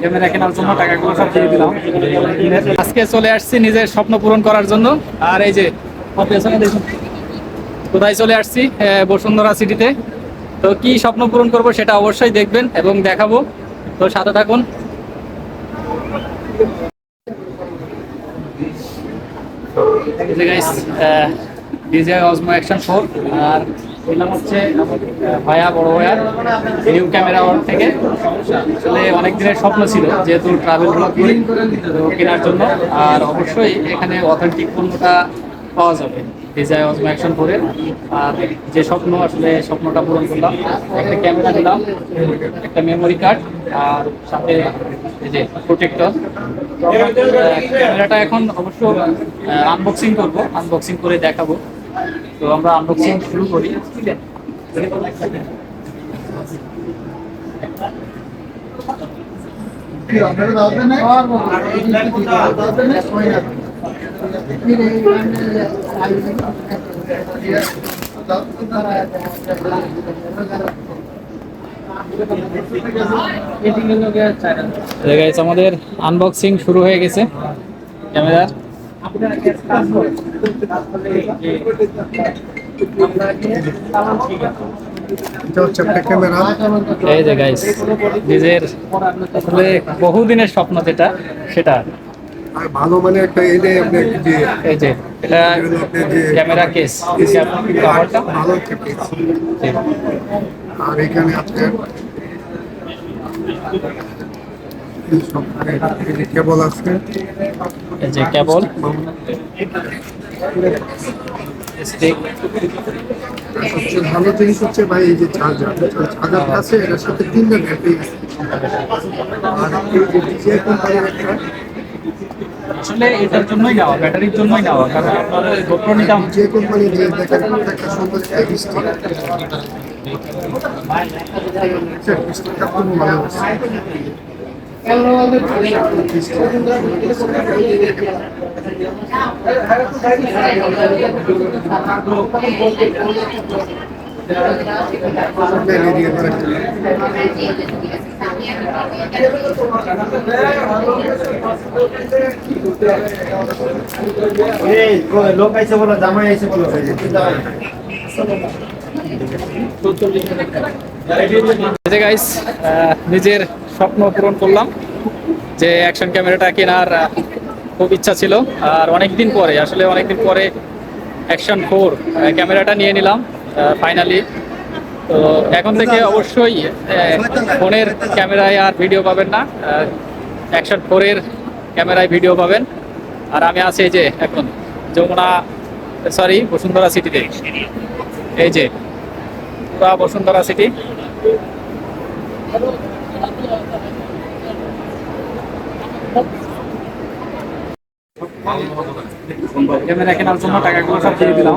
Camera কেনার জন্য টাকাগুলো সব দিয়ে দিলাম। আজকে চলে আসছি নিজের স্বপ্ন পূরণ করার জন্য। আর এই যে পেছনে দেখুন কোথায় চলে আসছি, বসুন্ধরা সিটিতে। তো কি স্বপ্ন পূরণ করব সেটা অবশ্যই দেখবেন এবং দেখাবো, তো সাথে থাকুন। DJI Osmo Action 4 আর এলাম হচ্ছে ভাইয়া বড় ভাইয়ার নিউ ক্যামেরা ওর থেকে। আসলে অনেক দিনের স্বপ্ন ছিল যেহেতু ট্রাভেল ব্লগ করি তো কেনার জন্য, আর অবশ্যই এখানে অথেন্টিক পণ্যটা পাওয়া যাবে DJI Osmo Action 4 এর। আর যে স্বপ্ন, আসলে স্বপ্নটা পূরণ করলাম। একটা ক্যামেরা দিলাম, একটা মেমোরি কার্ড, আর সাথে এই যে প্রোটেক্টর। ক্যামেরাটা এখন অবশ্য আনবক্সিং করব, আনবক্সিং করে দেখাবো। তো আমরা আনবক্সিং শুরু করি। আমাদের আনবক্সিং শুরু হয়ে গেছে ক্যামেরার। এই যে গাইস নিজের আসলে বহুদিনের স্বপ্ন যেটা, সেটা ভালো মানে একটা এই যে এটা ক্যামেরা কেস, ভালো কেস। আর এখানে আপনার কেবল আছে, এই যে কেবল, সবচেয়ে ভালো জিনিস হচ্ছে ভাই এই যে চার্জার আছে, এটার সাথে 3টা ব্যাটারি আছে। আর এই যে DJI কোম্পানির একটা, আসলে এটার জন্যই নেওয়া, ব্যাটারির জন্যই নেওয়া, কারণ আপনাদের গোপ্রো নিতাম। DJI কোম্পানি দিয়ে দেখেন একটা সুন্দর স্টিকটা খুব ভালো আছে। লোক আইসে বলো, জামাই আইসে বলো। নিজের স্বপ্ন পূরণ করলাম, যে অ্যাকশন ক্যামেরাটা কেনার খুব ইচ্ছা ছিল। আর অনেকদিন পরে, আসলে অনেকদিন পরে অ্যাকশন 4 ক্যামেরাটা নিয়ে নিলাম ফাইনালি। তো এখন থেকে অবশ্যই ফোনের ক্যামেরায় আর ভিডিও পাবেন না, অ্যাকশন 4 এর ক্যামেরায় ভিডিও পাবেন। আর আমি আছি এই যে এখন বসুন্ধরা সিটিতে। এই যে পুরা বসুন্ধরা সিটি। ক্যামেরা কেনার জন্য টাকাগুলো সব দিয়ে দিলাম।